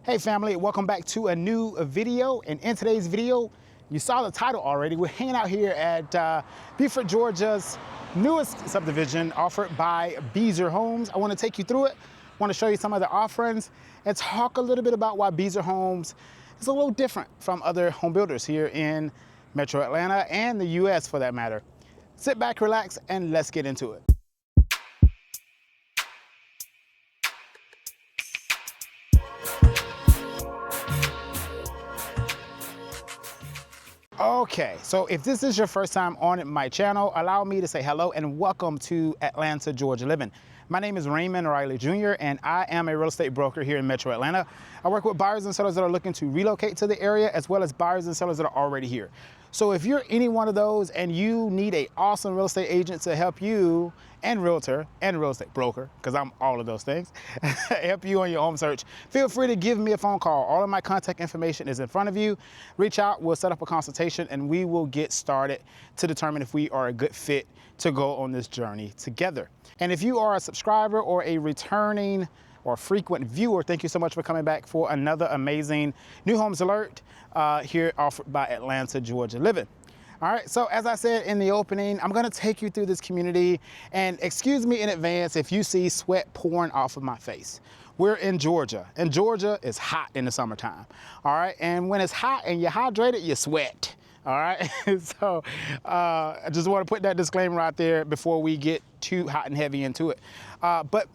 Hey family, welcome back to a new video. And in today's video, you saw the title already. We're hanging out here at Buford Georgia's newest subdivision offered by Beazer Homes. I want to take you through it. I want to show you some of the offerings and talk a little bit about why Beazer Homes is a little different from other home builders here in Metro Atlanta and the US for that matter. Sit back, relax, and let's get into it. Okay, so if this is your first time on my channel, allow me to say hello and welcome to Atlanta, Georgia Living. My name is Raymond Riley Jr. and I am a real estate broker here in Metro Atlanta. I work with buyers and sellers that are looking to relocate to the area as well as buyers and sellers that are already here. So if you're any one of those and you need an awesome real estate agent to help you, and realtor and real estate broker, because I'm all of those things, help you on your home search, feel free to give me a phone call. All of my contact information is in front of you. Reach out, we'll set up a consultation and we will get started to determine if we are a good fit to go on this journey together. And if you are a subscriber or a returning or frequent viewer, thank you so much for coming back for another amazing New Homes Alert here offered by Atlanta, Georgia Living. All right, so as I said in the opening, I'm gonna take you through this community, and excuse me in advance if you see sweat pouring off of my face. We're in Georgia, and Georgia is hot in the summertime, all right? And when it's hot and you're hydrated, you sweat, all right? So I just wanna put that disclaimer out there before we get too hot and heavy into it. But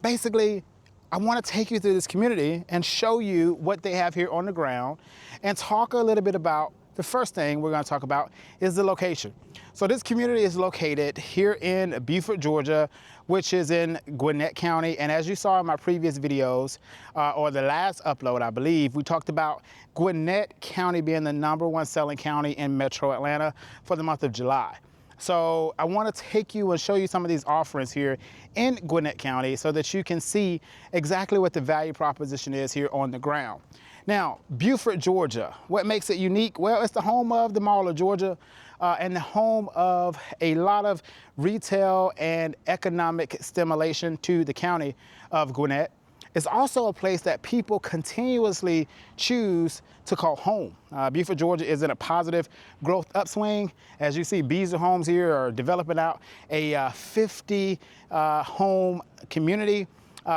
basically, I wanna take you through this community and show you what they have here on the ground and talk a little bit about the first thing we're going to talk about is the location. So this community is located here in Buford, Georgia, which is in Gwinnett County. And as you saw in my previous videos, or the last upload, I believe, we talked about Gwinnett County being the #1 selling county in Metro Atlanta for the month of July. So I want to take you and show you some of these offerings here in Gwinnett County so that you can see exactly what the value proposition is here on the ground. Now, Buford, Georgia, what makes it unique? Well, it's the home of the Mall of Georgia and the home of a lot of retail and economic stimulation to the county of Gwinnett. It's also a place that people continuously choose to call home. Buford, Georgia is in a positive growth upswing. As you see, Beazer Homes here are developing out a 50 home community.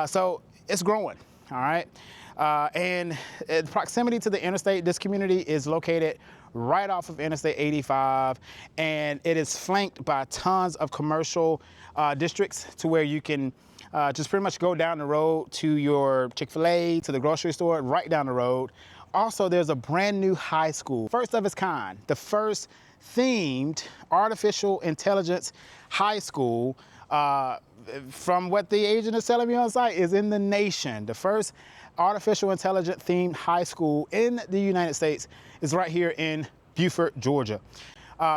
So it's growing, all right? And in proximity to the interstate, this community is located right off of Interstate 85, and it is flanked by tons of commercial districts to where you can just pretty much go down the road to your Chick-fil-A, to the grocery store, right down the road. Also, there's a brand new high school, first of its kind, the first themed artificial intelligence high school from what the agent is telling me on site is in the nation. The first artificial intelligence themed high school in the United States is right here in Buford, Georgia.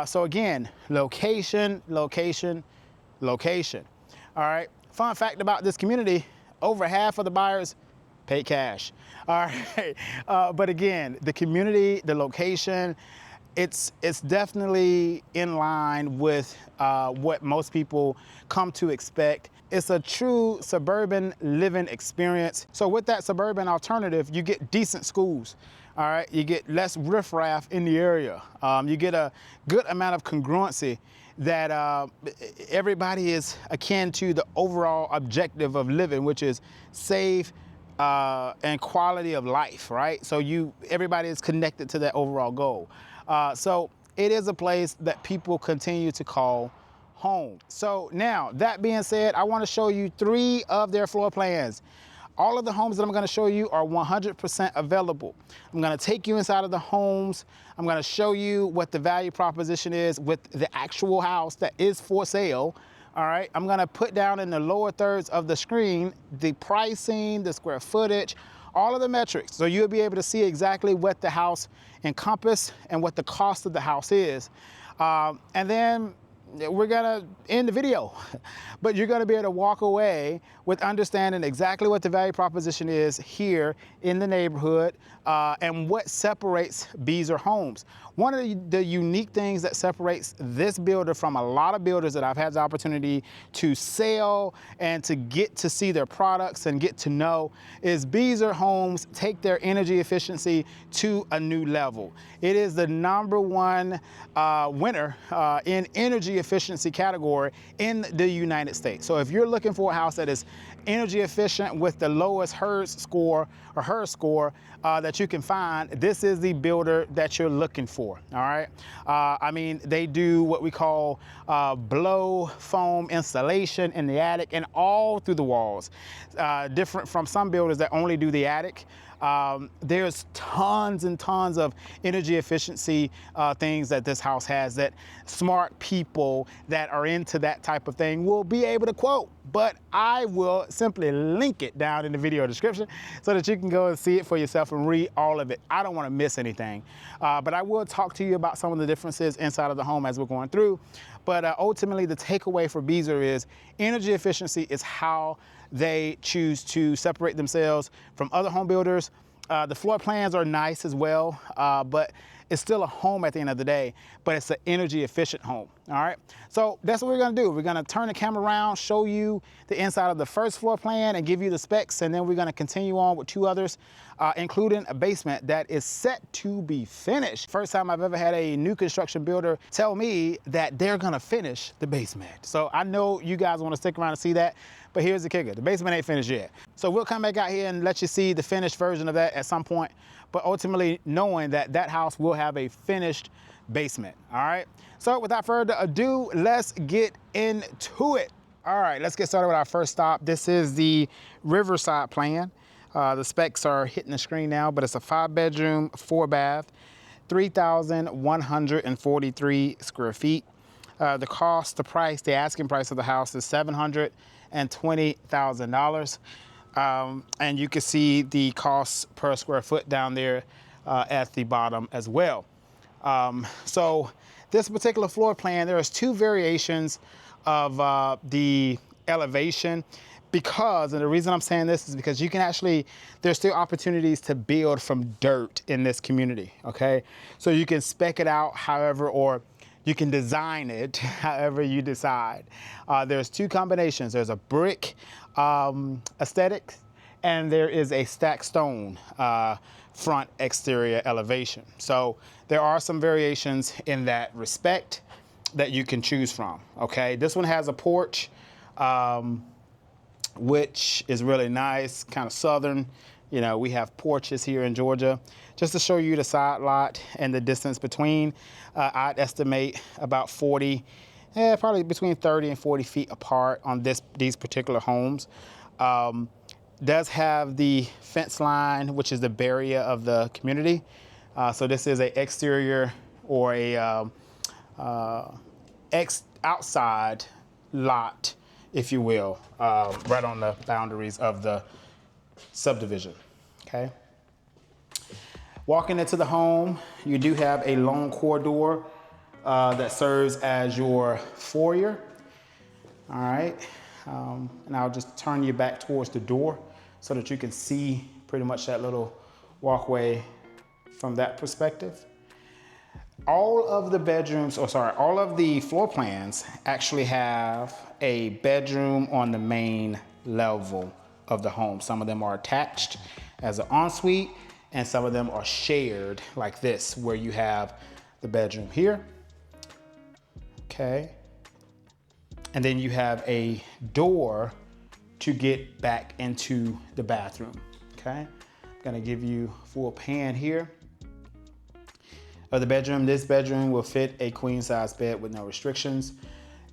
So again, location, location, location. All right, fun fact about this community, over half of the buyers paid cash. All right, but again, the community, the location, it's definitely in line with what most people come to expect. It's a true suburban living experience. So with that suburban alternative, you get decent schools, all right? You get less riffraff in the area. You get a good amount of congruency that everybody is akin to the overall objective of living, which is safe and quality of life, right? So everybody is connected to that overall goal. So it is a place that people continue to call home. So now, that being said, I want to show you 3 of their floor plans. All of the homes that I'm going to show you are 100% available. I'm going to take you inside of the homes. I'm going to show you what the value proposition is with the actual house that is for sale. All right, I'm going to put down in the lower thirds of the screen the pricing, the square footage, all of the metrics. So you'll be able to see exactly what the house encompasses and what the cost of the house is. And then we're gonna end the video. But you're gonna be able to walk away with understanding exactly what the value proposition is here in the neighborhood and what separates Beazer Homes. One of the unique things that separates this builder from a lot of builders that I've had the opportunity to sell and to get to see their products and get to know is Beazer Homes take their energy efficiency to a new level. It is the #1 winner in energy efficiency category in the United States. So if you're looking for a house that is energy efficient with the lowest HERS score that you can find, this is the builder that you're looking for. All right. I mean, they do what we call blow foam installation in the attic and all through the walls. Different from some builders that only do the attic. There's tons and tons of energy efficiency things that this house has that smart people that are into that type of thing will be able to quote. But I will simply link it down in the video description so that you can go and see it for yourself and read all of it. I don't want to miss anything. But I will talk to you about some of the differences inside of the home as we're going through. But ultimately, the takeaway for Beazer is energy efficiency is how they choose to separate themselves from other home builders. The floor plans are nice as well, but it's still a home at the end of the day, but it's an energy efficient home, all right? So that's what we're gonna do. We're gonna turn the camera around, show you the inside of the first floor plan and give you the specs, and then we're gonna continue on with 2 others, including a basement that is set to be finished. First time I've ever had a new construction builder tell me that they're gonna finish the basement. So I know you guys wanna stick around and see that, but here's the kicker, the basement ain't finished yet. So we'll come back out here and let you see the finished version of that at some point, but ultimately knowing that that house will have a finished basement, all right? So without further ado, let's get into it. All right, let's get started with our first stop. This is the Riverside plan. The specs are hitting the screen now, but it's a 5-bedroom, 4-bath, 3,143 square feet. The cost, the price, the asking price of the house is $720,000. And you can see the cost per square foot down there at the bottom as well. So this particular floor plan, there's 2 variations of the elevation because, and the reason I'm saying this is because you can actually, there's still opportunities to build from dirt in this community, okay? So you can spec it out however, or you can design it however you decide. There's 2 combinations. There's a brick aesthetic, and there is a stacked stone front exterior elevation. So there are some variations in that respect that you can choose from, okay? This one has a porch, which is really nice, kind of southern. You know, we have porches here in Georgia. Just to show you the side lot and the distance between, I'd estimate about 40, probably between 30 and 40 feet apart on these particular homes. Does have the fence line, which is the barrier of the community. So this is a exterior or a outside lot, if you will, right on the boundaries of the subdivision, okay? Walking into the home, you do have a long corridor that serves as your foyer, all right? And I'll just turn you back towards the door so that you can see pretty much that little walkway from that perspective. All of the bedrooms, all of the floor plans actually have a bedroom on the main level of the home. Some of them are attached as an ensuite, and some of them are shared like this, where you have the bedroom here, okay? And then you have a door to get back into the bathroom, okay? I'm gonna give you full pan here of the bedroom. This bedroom will fit a queen size bed with no restrictions.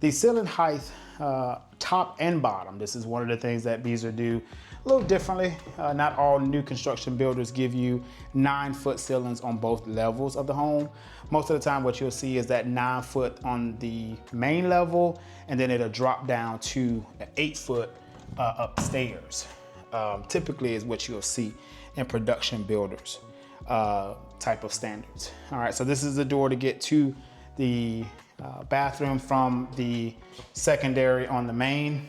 The ceiling height, top and bottom, this is one of the things that Beazer do a little differently. Not all new construction builders give you 9-foot ceilings on both levels of the home. Most of the time what you'll see is that 9-foot on the main level, and then it'll drop down to an 8-foot upstairs. Typically is what you'll see in production builders type of standards. All right, so this is the door to get to the bathroom from the secondary on the main.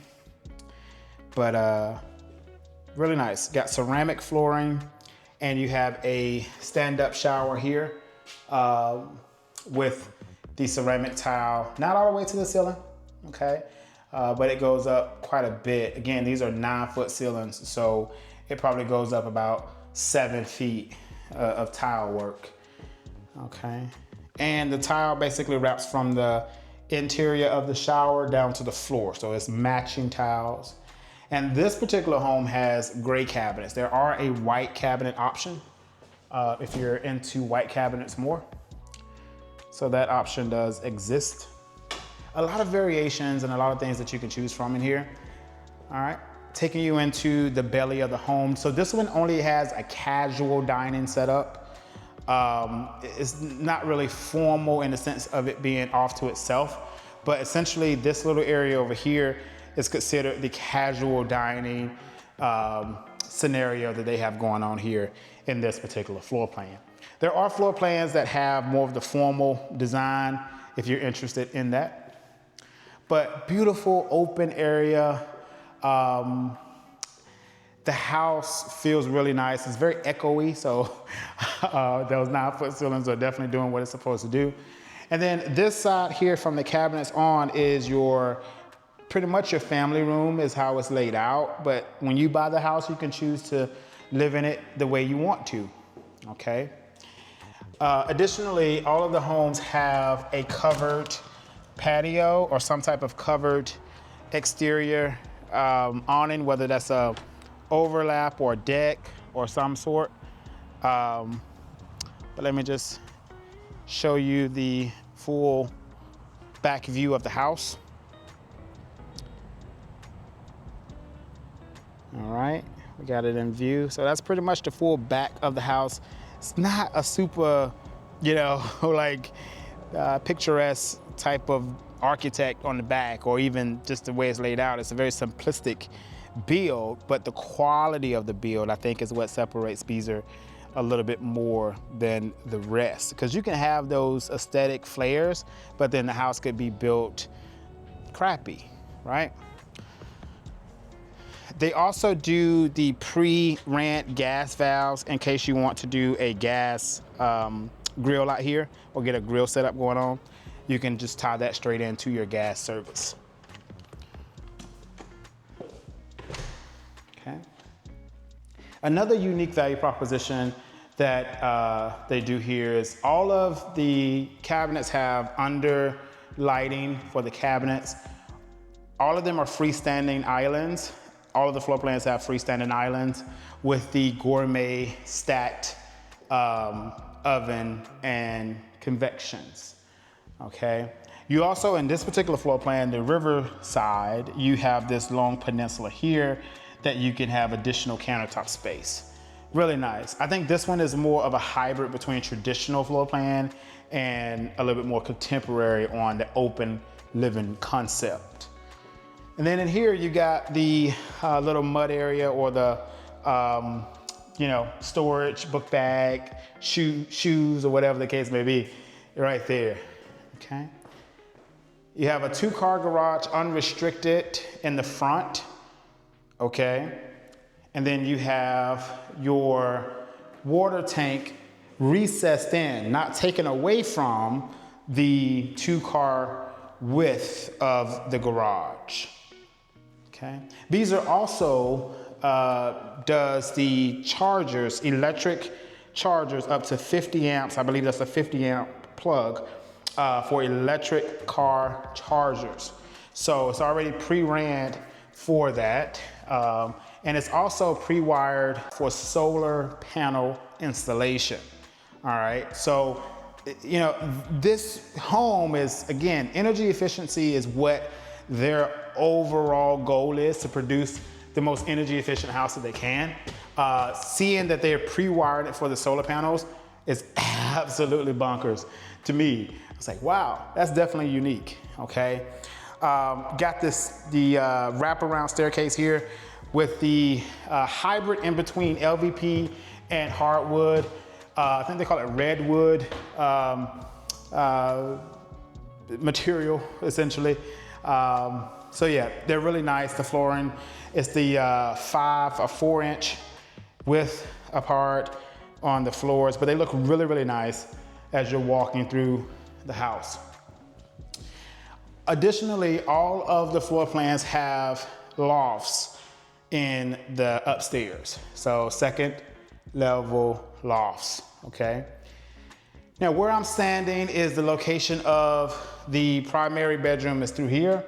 But really nice. Got ceramic flooring, and you have a stand-up shower here with the ceramic tile, not all the way to the ceiling, okay? But it goes up quite a bit. Again, these are 9-foot ceilings, so it probably goes up about 7 feet of tile work, okay? And the tile basically wraps from the interior of the shower down to the floor, so it's matching tiles. And this particular home has gray cabinets. There are a white cabinet option if you're into white cabinets more. So that option does exist. A lot of variations and a lot of things that you can choose from in here. All right, taking you into the belly of the home. So this one only has a casual dining setup. It's not really formal in the sense of it being off to itself, but essentially this little area over here is considered the casual dining scenario that they have going on here in this particular floor plan. There are floor plans that have more of the formal design if you're interested in that. But beautiful open area. The house feels really nice. It's very echoey, so those 9-foot ceilings are definitely doing what it's supposed to do. And then this side here from the cabinets on is pretty much your family room is how it's laid out. But when you buy the house, you can choose to live in it the way you want to, okay? Additionally, all of the homes have a covered patio or some type of covered exterior awning, whether that's a overlap or deck or some sort. But let me just show you the full back view of the house. All right, we got it in view. So that's pretty much the full back of the house. It's not a super, like picturesque type of architect on the back, or even just the way it's laid out. It's a very simplistic build, but the quality of the build, I think, is what separates Beazer a little bit more than the rest. Because you can have those aesthetic flares, but then the house could be built crappy, right? They also do the pre-rant gas valves in case you want to do a gas grill out here or get a grill setup going on. You can just tie that straight into your gas service. Okay. Another unique value proposition that they do here is all of the cabinets have under lighting for the cabinets. All of them are freestanding islands. All of the floor plans have freestanding islands with the gourmet stacked oven and convections, okay? You also, in this particular floor plan, the Riverside, you have this long peninsula here that you can have additional countertop space. Really nice. I think this one is more of a hybrid between traditional floor plan and a little bit more contemporary on the open living concept. And then in here, you got the little mud area or the, storage, book bag, shoes, or whatever the case may be, right there, okay? You have a 2-car garage, unrestricted in the front, okay? And then you have your water tank recessed in, not taken away from the 2-car width of the garage. Okay. Beazer also does the chargers, electric chargers up to 50 amps. I believe that's a 50 amp plug for electric car chargers. So it's already pre-ran for that. And it's also pre-wired for solar panel installation. All right. So, this home is, again, energy efficiency is what their overall goal is, to produce the most energy efficient house that they can. Seeing that they're pre-wired it for the solar panels is absolutely bonkers to me. It's like, wow, that's definitely unique, okay? Got the wraparound staircase here with the hybrid in between LVP and hardwood. I think they call it redwood material, essentially. So yeah, they're really nice. The flooring is the 5 or 4 inch width apart on the floors, but they look really, really nice as you're walking through the house. Additionally, all of the floor plans have lofts in the upstairs. So 2nd level lofts, okay? Now where I'm standing is the location of the primary bedroom is through here,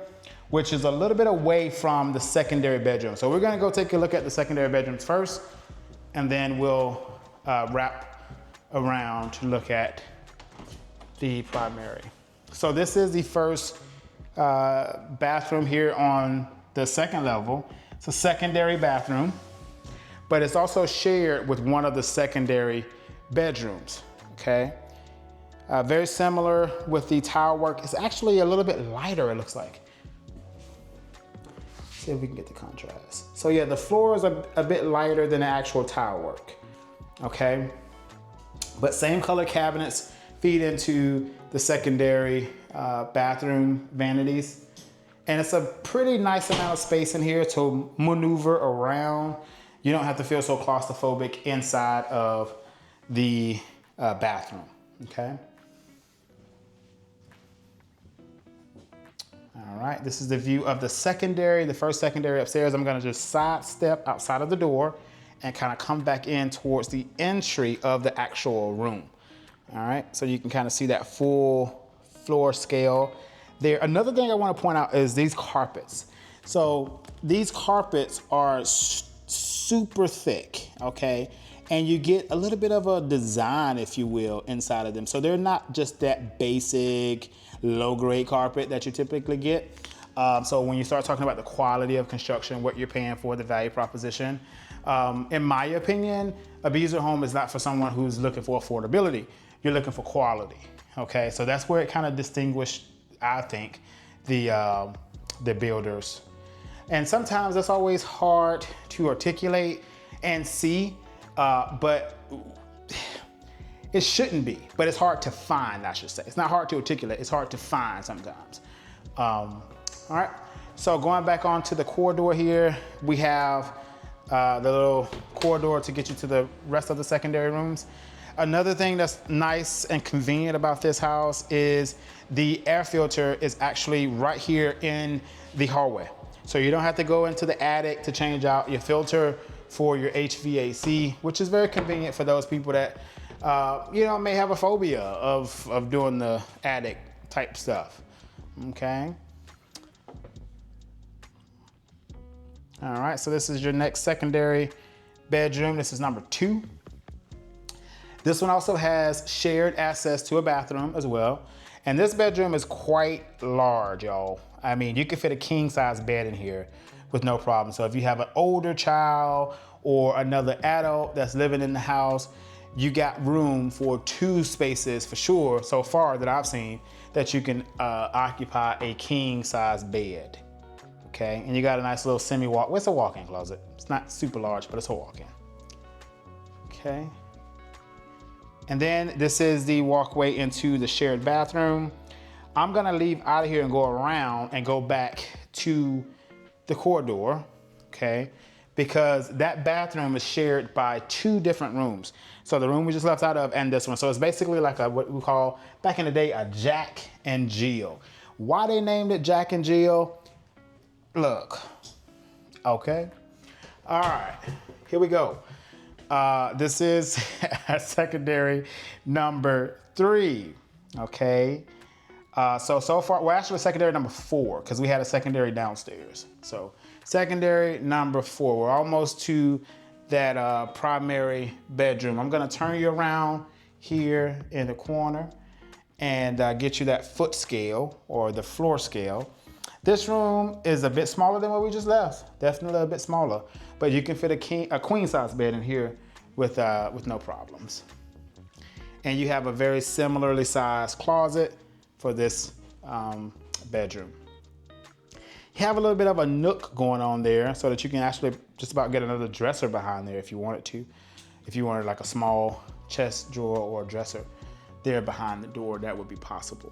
which is a little bit away from the secondary bedroom. So we're gonna go take a look at the secondary bedrooms first, and then we'll wrap around to look at the primary. So this is the first bathroom here on the 2nd level. It's a secondary bathroom, but it's also shared with one of the secondary bedrooms, okay? Very similar with the tile work. It's actually a little bit lighter, it looks like. See if we can get the contrast. So yeah, the floors are a bit lighter than the actual tile work, okay? But same color cabinets feed into the secondary bathroom vanities. And it's a pretty nice amount of space in here to maneuver around. You don't have to feel so claustrophobic inside of the bathroom, okay? All right, this is the view of the secondary, the first secondary upstairs. I'm gonna just sidestep outside of the door and kind of come back in towards the entry of the actual room. All right, so you can kind of see that full floor scale there. Another thing I want to point out is these carpets. So these carpets are super thick, okay? And you get a little bit of a design, if you will, inside of them. So they're not just that basic low-grade carpet that you typically get. So when you start talking about the quality of construction, what you're paying for, the value proposition, in my opinion, a Beazer home is not for someone who's looking for affordability. You're looking for quality, okay? So that's where it kind of distinguished, I think, the builders. And sometimes that's always hard to articulate and see, but it shouldn't be, but it's hard to find, I should say. It's not hard to articulate, it's hard to find sometimes. All right, so going back onto the corridor here, we have the little corridor to get you to the rest of the secondary rooms. Another thing that's nice and convenient about this house is the air filter is actually right here in the hallway. So you don't have to go into the attic to change out your filter for your HVAC, which is very convenient for those people that you know, may have a phobia of doing the attic type stuff, okay? All right, so this is your next secondary bedroom. This is number 2. This one also has shared access to a bathroom as well. And this bedroom is quite large, y'all. I mean, you can fit a king size bed in here with no problem. So if you have an older child or another adult that's living in the house, you got room for 2 spaces for sure, so far that I've seen, that you can occupy a king size bed, okay? And you got a nice little semi-walk, well, it's a walk-in closet. It's not super large, but it's a walk-in, okay? And then this is the walkway into the shared bathroom. I'm gonna leave out of here and go around and go back to the corridor, okay? Because that bathroom is shared by 2 different rooms. So the room we just left out of and this one. So it's basically like what we call, back in the day, a Jack and Jill. Why they named it Jack and Jill? Look, okay? All right, here we go. This is secondary number 3, okay? So far, well, actually secondary number 4, because we had a secondary downstairs. So secondary number 4, we're almost to that primary bedroom. I'm gonna turn you around here in the corner and get you that foot scale or the floor scale. This room is a bit smaller than what we just left. Definitely a bit smaller, but you can fit a queen size bed in here with no problems. And you have a very similarly sized closet for this bedroom. You have a little bit of a nook going on there so that you can actually just about get another dresser behind there if you wanted to. If you wanted like a small chest drawer or dresser there behind the door, that would be possible.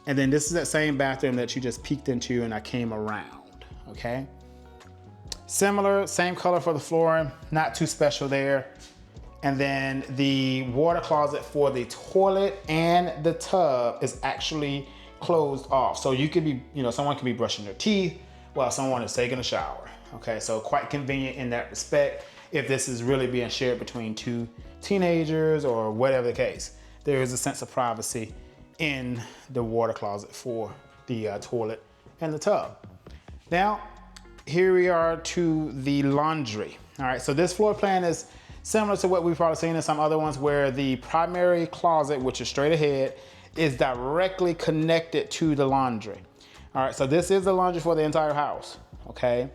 And then this is that same bathroom that you just peeked into and I came around, okay? Similar, same color for the flooring, not too special there. And then the water closet for the toilet and the tub is actually closed off. So you could be, someone could be brushing their teeth while someone is taking a shower. Okay, so quite convenient in that respect if this is really being shared between two teenagers or whatever the case. There is a sense of privacy in the water closet for the toilet and the tub. Now, here we are to the laundry. All right, so this floor plan is similar to what we've probably seen in some other ones where the primary closet, which is straight ahead, is directly connected to the laundry. All right, so this is the laundry for the entire house, okay?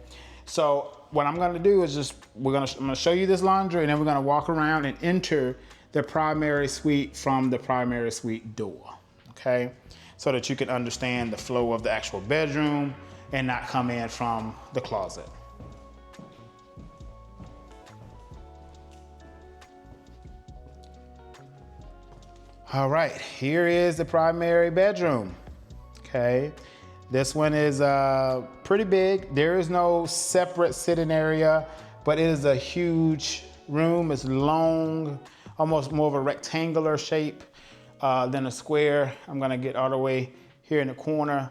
So what I'm gonna do is I'm gonna show you this laundry and then we're gonna walk around and enter the primary suite from the primary suite door, okay? So that you can understand the flow of the actual bedroom and not come in from the closet. All right, here is the primary bedroom, okay? This one is pretty big. There is no separate sitting area, but it is a huge room. It's long, almost more of a rectangular shape than a square. I'm gonna get all the way here in the corner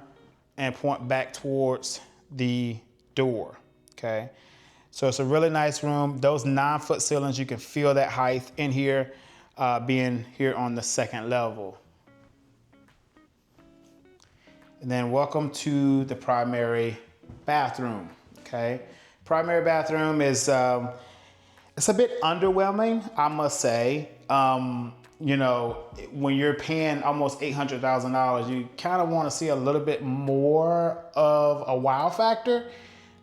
and point back towards the door, okay? So it's a really nice room. Those 9-foot ceilings, you can feel that height in here. Being here on the second level. And then welcome to the primary bathroom, okay? Primary bathroom is, it's a bit underwhelming, I must say. When you're paying almost $800,000, you kind of want to see a little bit more of a wow factor.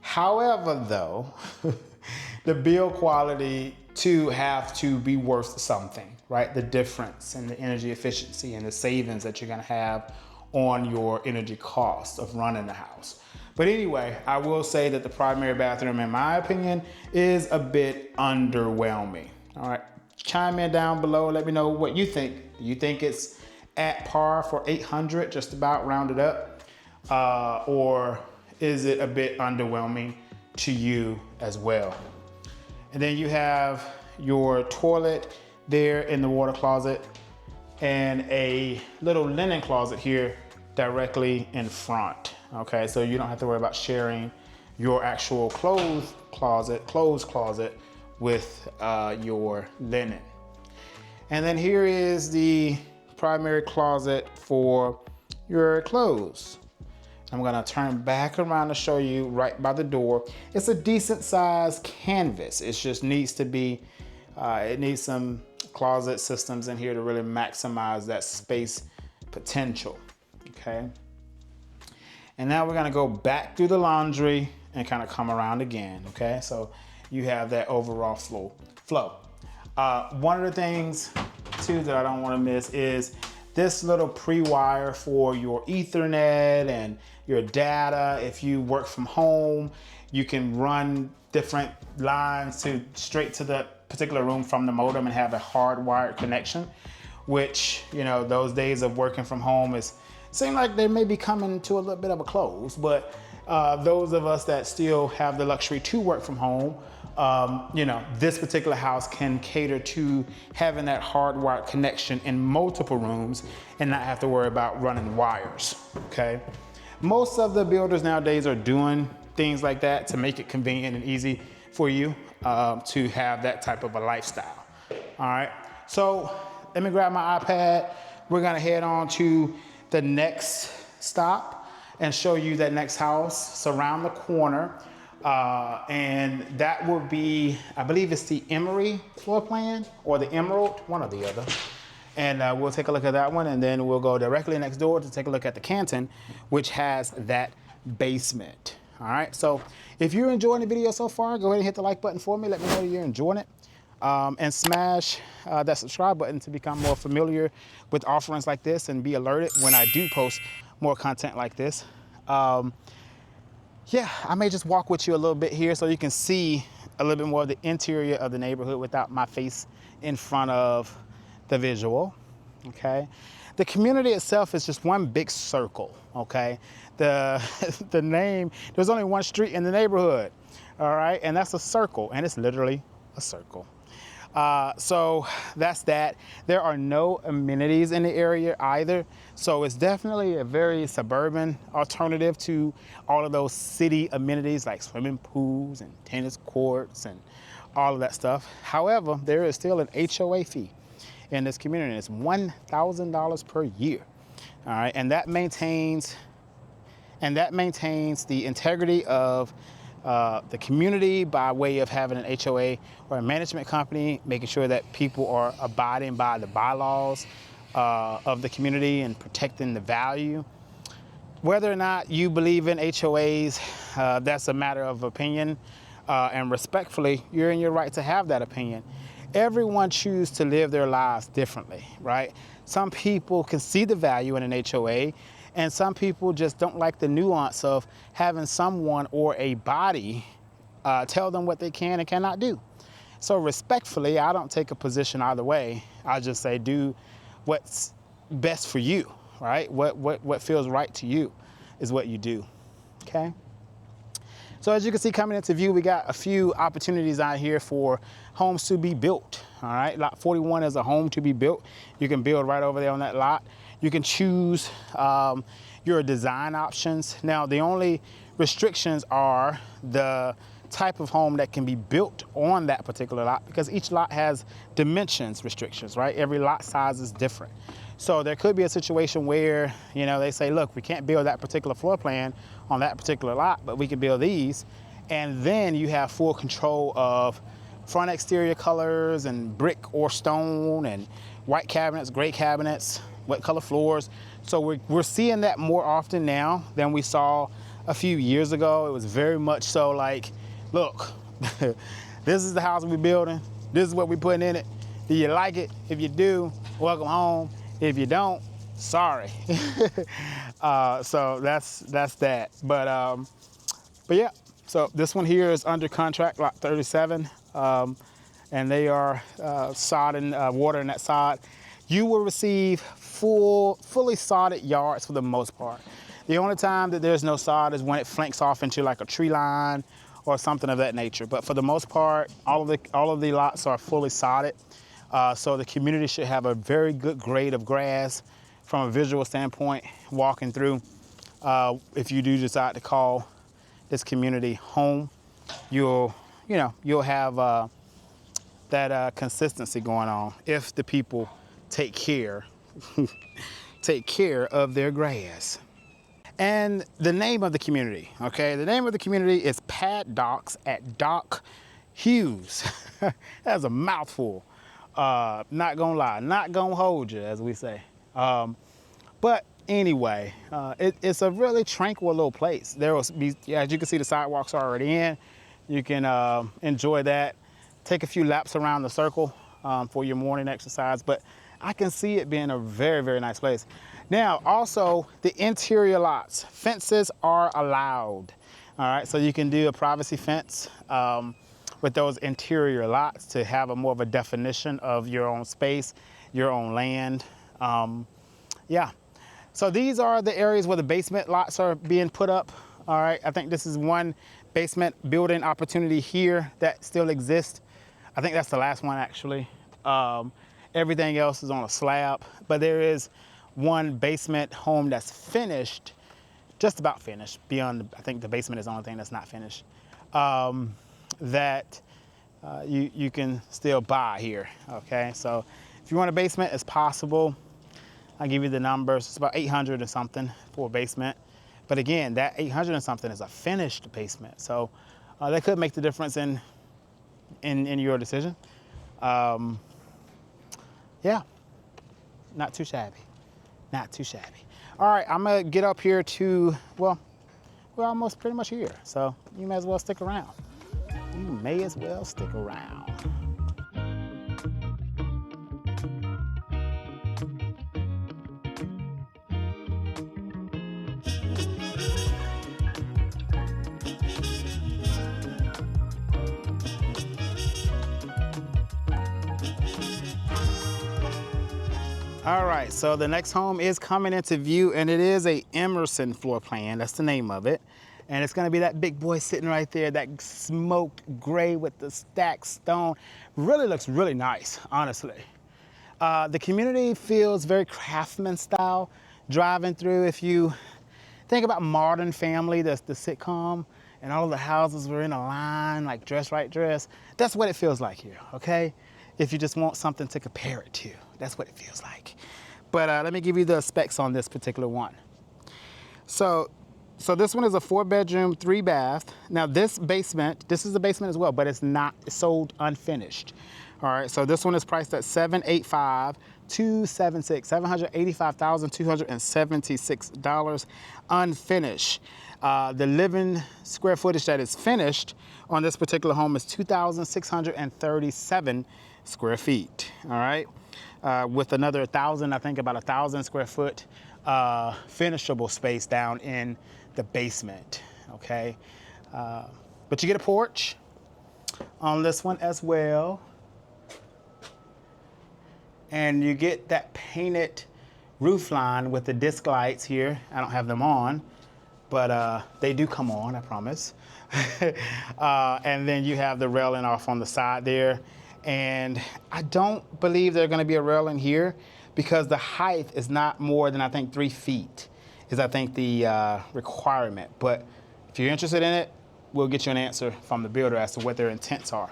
However, though, the build quality to have to be worth something, right? The difference in the energy efficiency and the savings that you're gonna have on your energy cost of running the house. But anyway, I will say that the primary bathroom, in my opinion, is a bit underwhelming. All right, chime in down below, let me know what you think. Do you think it's at par for 800, just about rounded up? Or is it a bit underwhelming to you as well? And then you have your toilet there in the water closet and a little linen closet here directly in front. Okay, so you don't have to worry about sharing your actual clothes closet with your linen. And then here is the primary closet for your clothes. I'm gonna turn back around to show you right by the door. It's a decent sized canvas. It just needs to be, it needs some closet systems in here to really maximize that space potential, okay? And now we're gonna go back through the laundry and kind of come around again, okay? So you have that overall flow. One of the things too that I don't wanna miss is this little pre-wire for your Ethernet and your data. If you work from home, you can run different lines straight to the particular room from the modem and have a hardwired connection, which, those days of working from home seem like they may be coming to a little bit of a close, but those of us that still have the luxury to work from home, this particular house can cater to having that hardwired connection in multiple rooms and not have to worry about running wires, okay? Most of the builders nowadays are doing things like that to make it convenient and easy for you to have that type of a lifestyle, all right? So let me grab my iPad. We're gonna head on to the next stop and show you that next house. It's around the corner. And that will be, I believe it's the Emery floor plan or the Emerald, one or the other. And we'll take a look at that one and then we'll go directly next door to take a look at the Canton, which has that basement. All right, so if you're enjoying the video so far, go ahead and hit the like button for me. Let me know that you're enjoying it. And smash that subscribe button to become more familiar with offerings like this and be alerted when I do post more content like this. Yeah, I may just walk with you a little bit here so you can see a little bit more of the interior of the neighborhood without my face in front of the visual, okay? The community itself is just one big circle, okay? The name, there's only one street in the neighborhood, all right? And that's a circle, and it's literally a circle. So that's that. There are no amenities in the area either. So it's definitely a very suburban alternative to all of those city amenities like swimming pools and tennis courts and all of that stuff. However, there is still an HOA fee in this community. It's $1,000 per year. All right, and that maintains the integrity of the community by way of having an HOA or a management company, making sure that people are abiding by the bylaws of the community and protecting the value. Whether or not you believe in HOAs, that's a matter of opinion, and respectfully, you're in your right to have that opinion. Everyone chooses to live their lives differently, right? Some people can see the value in an HOA, and some people just don't like the nuance of having someone or a body tell them what they can and cannot do. So respectfully, I don't take a position either way. I just say do what's best for you, right? What feels right to you is what you do, okay? So as you can see coming into view, we got a few opportunities out here for homes to be built, all right? Lot 41 is a home to be built. You can build right over there on that lot. You can choose your design options. Now, the only restrictions are the type of home that can be built on that particular lot, because each lot has dimensions restrictions, right? Every lot size is different. So there could be a situation where, you know, they say, look, we can't build that particular floor plan on that particular lot, but we can build these. And then you have full control of front exterior colors and brick or stone and white cabinets, gray cabinets, what color floors. So we're seeing that more often now than we saw a few years ago. It was very much so like, look, this is the house we're building. This is what we're putting in it. Do you like it? If you do, welcome home. If you don't, sorry. So that's that. But yeah, so this one here is under contract, lot 37. And they are sodding, watering that sod. You will receive fully sodded yards for the most part. The only time that there's no sod is when it flanks off into like a tree line or something of that nature. But for the most part, all of the lots are fully sodded. So the community should have a very good grade of grass from a visual standpoint walking through. If you do decide to call this community home, you'll have that consistency going on if the people take care of their grass. And the name of the community, okay? The name of the community is Pad Docks at Dock Hughes. That's a mouthful. Not gonna lie, not gonna hold you, as we say. But anyway, it's a really tranquil little place. There will be, as you can see, the sidewalks are already in. You can enjoy that. Take a few laps around the circle for your morning exercise. But I can see it being a very, very nice place. Now, also, the interior lots, fences are allowed. All right, so you can do a privacy fence with those interior lots to have a more of a definition of your own space, your own land. Yeah, so these are the areas where the basement lots are being put up. All right, I think this is one basement building opportunity here that still exists. I think that's the last one actually. Everything else is on a slab, but there is one basement home that's finished, just about finished. Beyond, I think the basement is the only thing that's not finished. That you can still buy here, okay? So if you want a basement, it's possible. I'll give you the numbers. It's about 800 or something for a basement. But again, that 800 and something is a finished basement. So that could make the difference in your decision. Yeah, not too shabby, not too shabby. All right, I'm gonna get up here to, well, we're almost pretty much here. So you may as well stick around. You may as well stick around. All right, so the next home is coming into view, and it is a Emerson floor plan. That's the name of it. And it's gonna be that big boy sitting right there, that smoked gray with the stacked stone. Really looks really nice, honestly. The community feels very craftsman style. Driving through, if you think about Modern Family, that's the sitcom, and all of the houses were in a line, like dress right dress. That's what it feels like here, okay? If you just want something to compare it to, that's what it feels like. But let me give you the specs on this particular one. So this one is a 4-bedroom, 3-bath. Now this is the basement as well, but it's sold unfinished. All right, so this one is priced at $785,276 unfinished. The living square footage that is finished on this particular home is 2,637 square feet, all right? With another 1,000, I think about 1,000 square foot finishable space down in the basement, okay? But you get a porch on this one as well. And you get that painted roof line with the disc lights here. I don't have them on, but they do come on, I promise. And then you have the railing off on the side there. And I don't believe there's gonna be a railing here because the height is not more than, I think, 3 feet is, I think, the requirement. But if you're interested in it, we'll get you an answer from the builder as to what their intents are.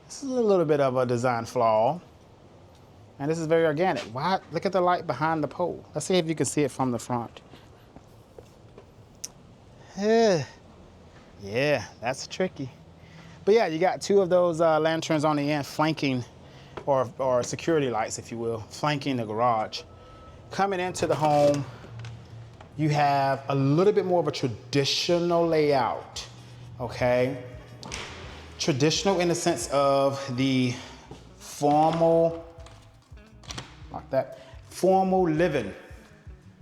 This is a little bit of a design flaw, and this is very organic. Why? Look at the light behind the pole. Let's see if you can see it from the front. Yeah, that's tricky. But yeah, you got 2 of those lanterns on the end flanking, or security lights, if you will, flanking the garage. Coming into the home, you have a little bit more of a traditional layout, okay? Traditional in the sense of the formal, like that, formal living.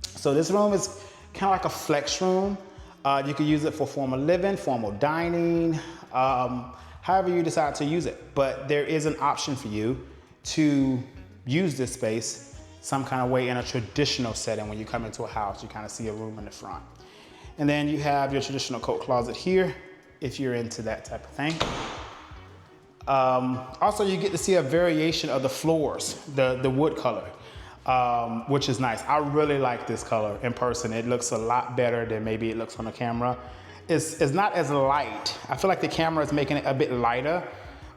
So this room is kind of like a flex room. You can use it for formal living, formal dining, however you decide to use it. But there is an option for you to use this space some kind of way in a traditional setting. When you come into a house, you kind of see a room in the front. And then you have your traditional coat closet here, if you're into that type of thing. Also, you get to see a variation of the floors, the wood color, which is nice. I really like this color in person. It looks a lot better than maybe it looks on the camera. It's not as light. I feel like the camera is making it a bit lighter,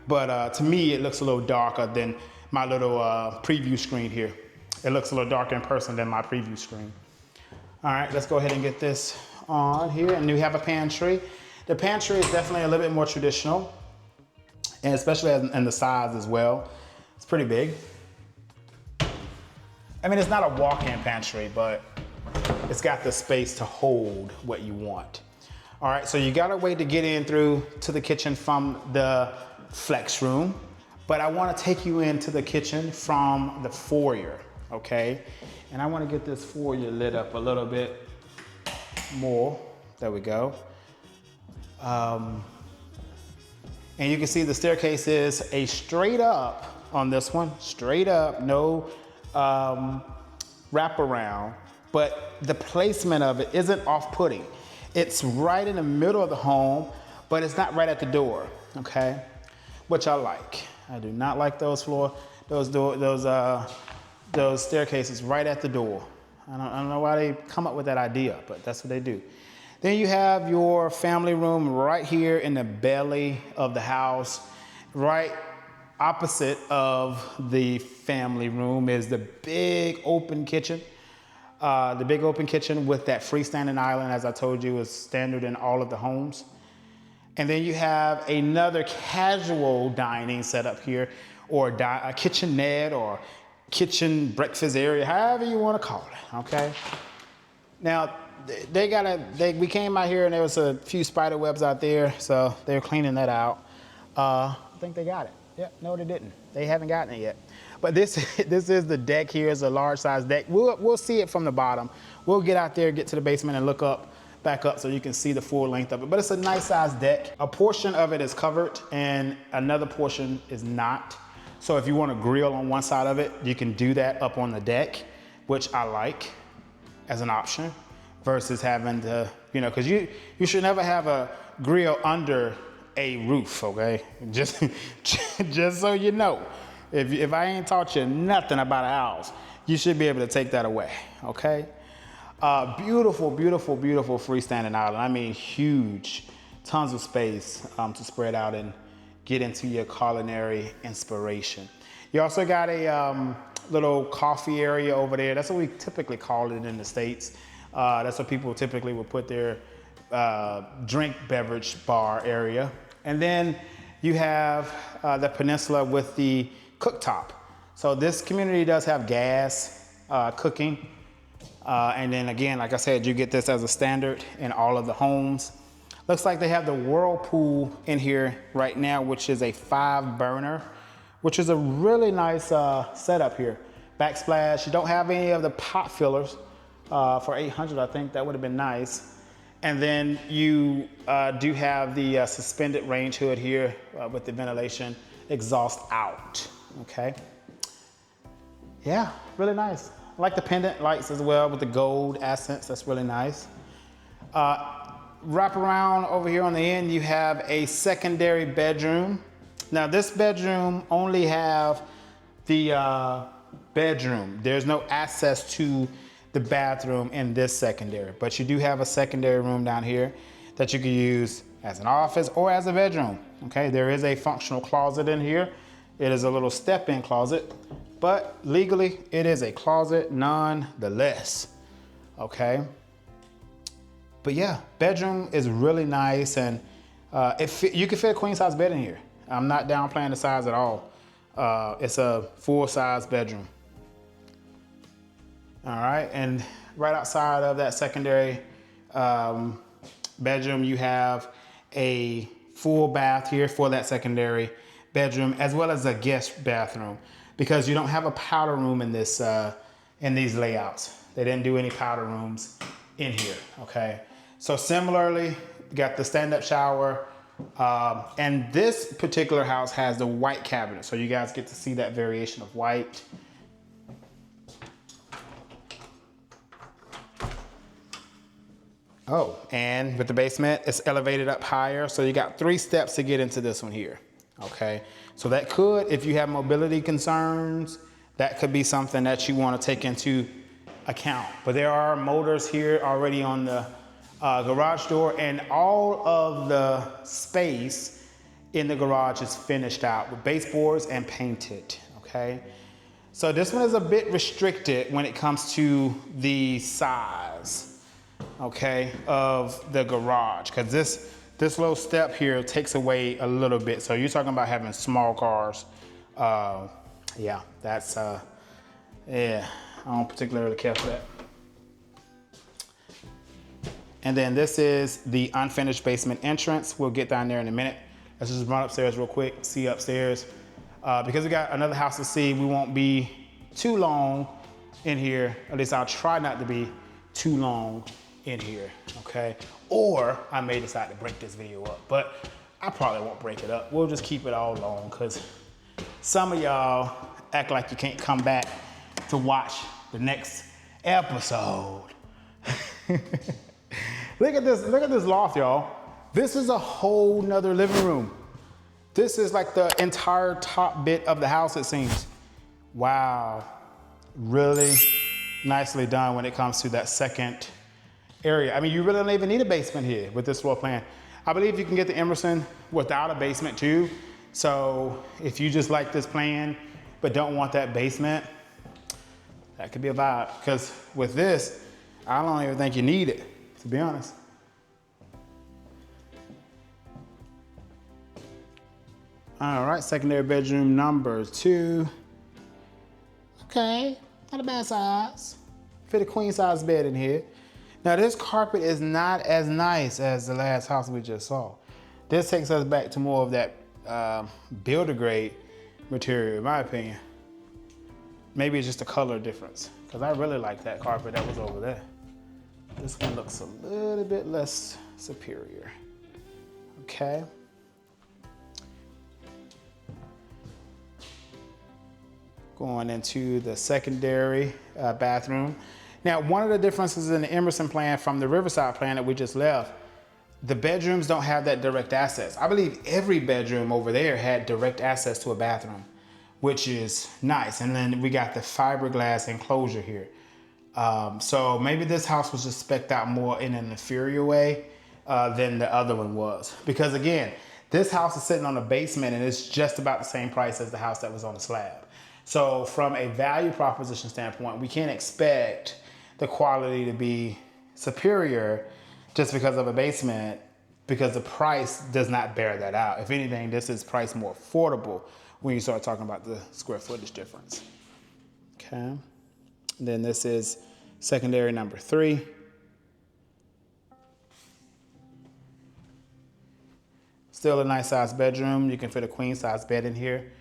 but to me, it looks a little darker than my little preview screen here. It looks a little darker in person than my preview screen. All right, let's go ahead and get this on here. And we have a pantry. The pantry is definitely a little bit more traditional, and especially in the size as well. It's pretty big. I mean, it's not a walk-in pantry, but it's got the space to hold what you want. All right, so you got a way to get in through to the kitchen from the flex room, but I wanna take you into the kitchen from the foyer, okay? And I wanna get this foyer lit up a little bit more. There we go. And you can see the staircase is a straight up on this one, straight up, no wraparound, but the placement of it isn't off-putting. It's right in the middle of the home, but it's not right at the door, okay? Which I like. I do not like those staircases right at the door. I don't know why they come up with that idea, but that's what they do. Then you have your family room right here in the belly of the house. Right opposite of the family room is the big open kitchen. The big open kitchen with that freestanding island, as I told you, is standard in all of the homes. And then you have another casual dining setup here, or a kitchenette or kitchen breakfast area, however you want to call it, okay? Now, we came out here and there was a few spider webs out there, so they're cleaning that out. I think they got it. Yeah, no, they didn't. They haven't gotten it yet. But this is the deck here. It's a large size deck. We'll see it from the bottom. We'll get out there, get to the basement and look back up so you can see the full length of it. But it's a nice size deck. A portion of it is covered and another portion is not. So if you want to grill on one side of it, you can do that up on the deck, which I like as an option, versus having to, you know, because you should never have a grill under a roof, okay? Just so you know, if I ain't taught you nothing about a house, you should be able to take that away, okay? Beautiful, beautiful, beautiful freestanding island. I mean, huge, tons of space to spread out and get into your culinary inspiration. You also got a little coffee area over there. That's what we typically call it in the States. That's what people typically would put their drink beverage bar area. And then you have the peninsula with the cooktop. So this community does have gas cooking. And then again, like I said, you get this as a standard in all of the homes. Looks like they have the whirlpool in here right now, which is a 5-burner, which is a really nice setup here. Backsplash, you don't have any of the pot fillers for $800, I think that would have been nice. And then you do have the suspended range hood here with the ventilation exhaust out, okay? Yeah, really nice. I like the pendant lights as well with the gold accents, that's really nice. Wrap around over here on the end, you have a secondary bedroom. Now this bedroom only have the bedroom. There's no access to the bathroom in this secondary, but you do have a secondary room down here that you can use as an office or as a bedroom, okay? There is a functional closet in here. It is a little step-in closet, but legally it is a closet nonetheless, okay? But yeah, bedroom is really nice, and you can fit a queen size bed in here. I'm not downplaying the size at all. It's a full size bedroom. All right, and right outside of that secondary bedroom, you have a full bath here for that secondary bedroom, as well as a guest bathroom, because you don't have a powder room in this in these layouts. They didn't do any powder rooms in here, okay? So similarly, you got the stand-up shower, and this particular house has the white cabinet, so you guys get to see that variation of white. Oh, and with the basement, it's elevated up higher, so you got 3 steps to get into this one here, okay? So that could, if you have mobility concerns, that could be something that you want to take into account. But there are motors here already on the garage door, and all of the space in the garage is finished out with baseboards and painted, okay? So this one is a bit restricted when it comes to the size, okay, of the garage, because this little step here takes away a little bit. So you're talking about having small cars. Yeah, that's, yeah, I don't particularly care for that. And then this is the unfinished basement entrance. We'll get down there in a minute. Let's just run upstairs real quick, see upstairs. Because we got another house to see, we won't be too long in here. At least I'll try not to be too long in here, okay? Or I may decide to break this video up, but I probably won't break it up. We'll just keep it all long, because some of y'all act like you can't come back to watch the next episode. Look at this loft, y'all. This is a whole nother living room. This is like the entire top bit of the house, it seems. Wow, really nicely done when it comes to that second area. I mean, you really don't even need a basement here with this floor plan. I believe you can get the Emerson without a basement too. So if you just like this plan, but don't want that basement, that could be a vibe. Because with this, I don't even think you need it, to be honest. All right, secondary bedroom number 2. Okay, not a bad size. Fit a queen size bed in here. Now this carpet is not as nice as the last house we just saw. This takes us back to more of that builder grade material, in my opinion. Maybe it's just a color difference, because I really like that carpet that was over there. This one looks a little bit less superior. Okay. Going into the secondary bathroom. Now, one of the differences in the Emerson plan from the Riverside plan that we just left, the bedrooms don't have that direct access. I believe every bedroom over there had direct access to a bathroom, which is nice. And then we got the fiberglass enclosure here. So maybe this house was just spec'd out more in an inferior way than the other one was. Because again, this house is sitting on a basement and it's just about the same price as the house that was on the slab. So from a value proposition standpoint, we can't expect the quality to be superior just because of a basement, because the price does not bear that out. If anything, this is priced more affordable when you start talking about the square footage difference. Okay. Then this is secondary number 3. Still a nice size bedroom. You can fit a queen size bed in here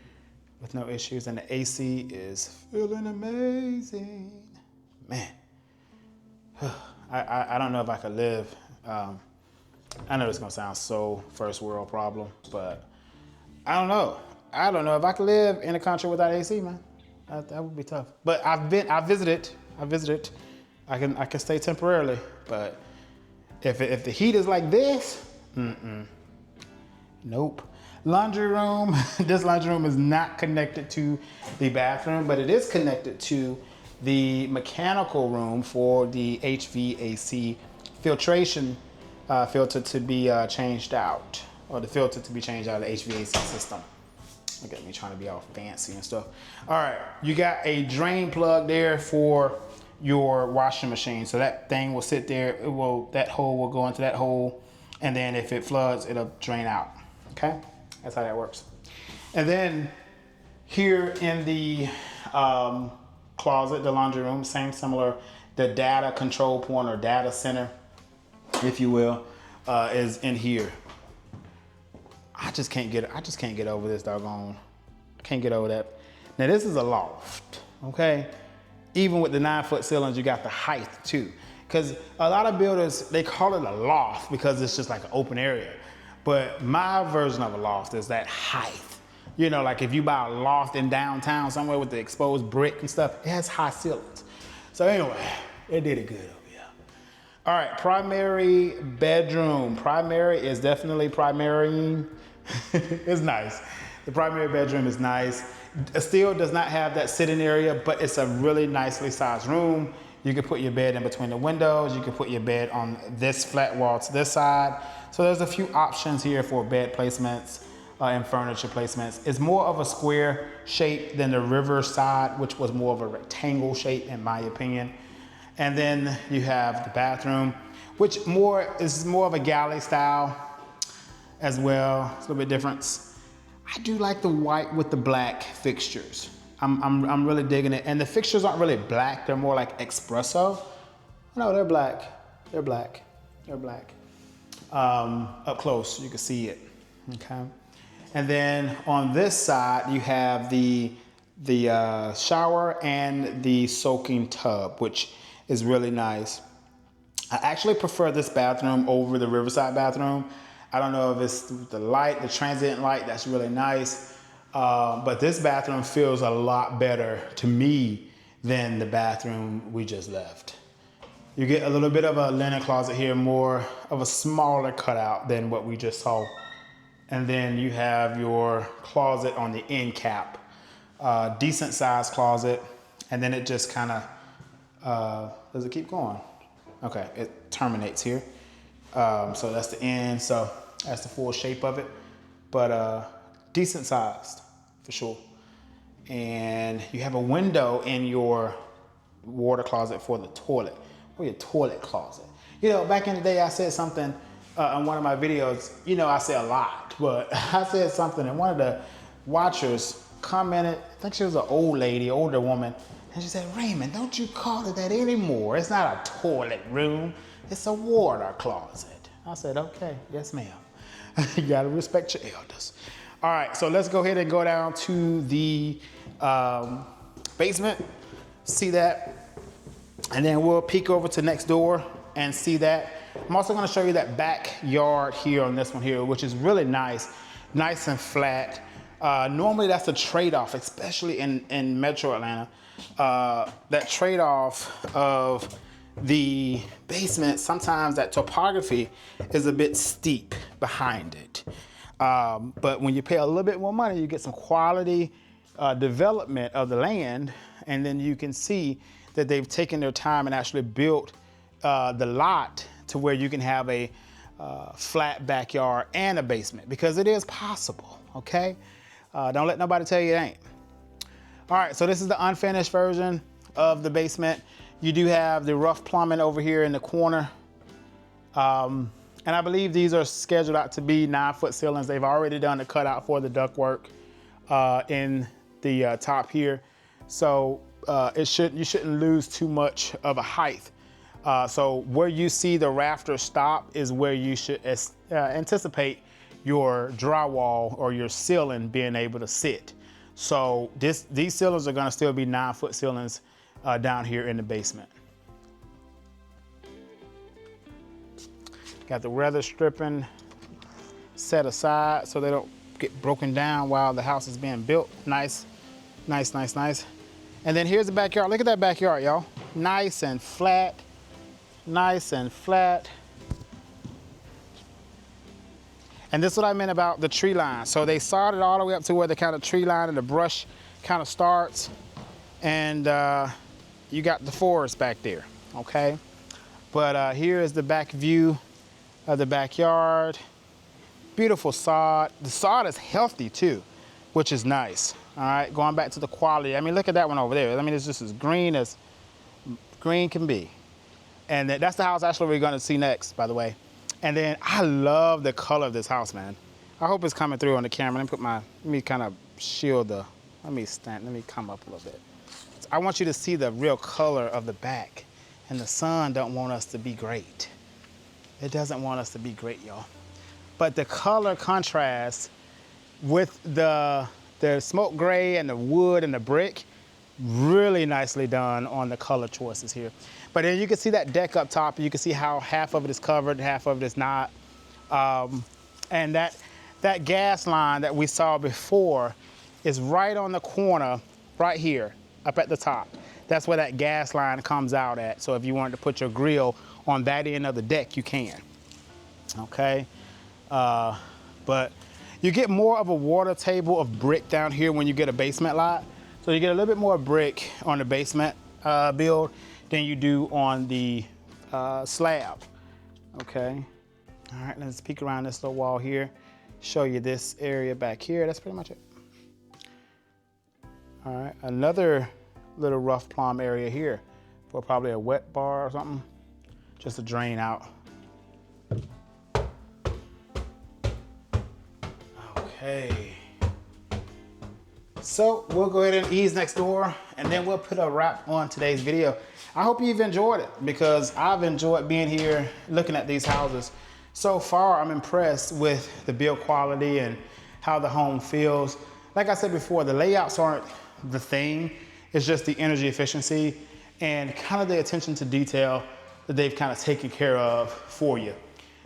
with no issues. And the AC is feeling amazing. Man, I don't know if I could live. I know it's gonna sound so first world problem, but I don't know. I don't know if I could live in a country without AC, man. That would be tough. But I visited. I can stay temporarily, but if the heat is like this, nope. Laundry room. This laundry room is not connected to the bathroom, but it is connected to the mechanical room for the HVAC filtration filter to be changed out, or the filter to be changed out of the HVAC system. Look at me trying to be all fancy and stuff. All right, you got a drain plug there for your washing machine. So that thing will sit there, that hole will go into that hole, and then if it floods, it'll drain out, okay? That's how that works. And then here in the closet, the laundry room, similar, the data control point or data center, if you will, is in here. I just can't get over this doggone. I can't get over that. Now this is a loft, okay? Even with the 9-foot ceilings, you got the height too. Because a lot of builders, they call it a loft because it's just like an open area. But my version of a loft is that height. You know, like if you buy a loft in downtown somewhere with the exposed brick and stuff, it has high ceilings. So anyway, they did it good over here. All right, primary bedroom. Primary is definitely primary. It's nice. The primary bedroom is nice. It still does not have that sitting area, but it's a really nicely sized room. You can put your bed in between the windows. You can put your bed on this flat wall to this side. So there's a few options here for bed placements and furniture placements. It's more of a square shape than the Riverside, which was more of a rectangle shape in my opinion. And then you have the bathroom, which is more of a galley style as well. It's a little bit different. I do like the white with the black fixtures. I'm really digging it. And the fixtures aren't really black. They're more like espresso. No, they're black. They're black. They're black. Up close, you can see it. Okay. And then on this side, you have the shower and the soaking tub, which is really nice. I actually prefer this bathroom over the Riverside bathroom. I don't know if it's the light, the transient light, that's really nice. But this bathroom feels a lot better to me than the bathroom we just left. You get a little bit of a linen closet here, more of a smaller cutout than what we just saw. And then you have your closet on the end cap. Decent sized closet. And then it just kind of, does it keep going? Okay, it terminates here. So that's the end. So that's the full shape of it. But decent sized for sure. And you have a window in your water closet for the toilet, or your toilet closet. You know, back in the day, I said something on one of my videos. You know, I say a lot, but I said something, and one of the watchers commented, I think she was an old lady, older woman, and she said, "Raymond, don't you call it that anymore. It's not a toilet room, it's a water closet." I said, "Okay, yes ma'am." You gotta respect your elders. All right, so let's go ahead and go down to the basement, see that, and then we'll peek over to next door and see that. I'm also gonna show you that backyard here on this one here, which is really nice, nice and flat. Normally that's a trade-off, especially in Metro Atlanta. That trade-off of the basement, sometimes that topography is a bit steep behind it. But when you pay a little bit more money, you get some quality development of the land, and then you can see that they've taken their time and actually built the lot to where you can have a flat backyard and a basement, because it is possible, okay? Don't let nobody tell you it ain't. All right, so this is the unfinished version of the basement. You do have the rough plumbing over here in the corner. And I believe these are scheduled out to be 9-foot ceilings. They've already done the cutout for the ductwork in the top here. So you shouldn't lose too much of a height. So where you see the rafter stop is where you should anticipate your drywall or your ceiling being able to sit. So these ceilings are gonna still be 9-foot ceilings down here in the basement. Got the weather stripping set aside so they don't get broken down while the house is being built. Nice, nice, nice, nice. And then here's the backyard. Look at that backyard, y'all. Nice and flat, nice and flat. And this is what I meant about the tree line. So they sawed it all the way up to where the kind of tree line and the brush kind of starts. And you got the forest back there, okay? But here is the back view of the backyard. Beautiful sod. The sod is healthy too, which is nice. All right, going back to the quality. I mean, look at that one over there. I mean, it's just as green can be. And that's the house actually we're gonna see next, by the way. And then I love the color of this house, man. I hope it's coming through on the camera. Let me kind of shield let me come up a little bit. I want you to see the real color of the back. And the sun don't want us to be great. It doesn't want us to be great, y'all. But the color contrast with the smoke gray and the wood and the brick, really nicely done on the color choices here. But then you can see that deck up top. You can see how half of it is covered, half of it is not. And that gas line that we saw before is right on the corner, right here, up at the top. That's where that gas line comes out at. So if you wanted to put your grill on that end of the deck, you can, okay? But you get more of a water table of brick down here when you get a basement lot. So you get a little bit more brick on the basement build than you do on the slab, okay? All right, let's peek around this little wall here, show you this area back here. That's pretty much it. All right, another little rough plumb area here for probably a wet bar or something, just to drain out. Okay. So we'll go ahead and ease next door, and then we'll put a wrap on today's video. I hope you've enjoyed it, because I've enjoyed being here looking at these houses. So far, I'm impressed with the build quality and how the home feels. Like I said before, the layouts aren't the thing. It's just the energy efficiency and kind of the attention to detail that they've kind of taken care of for you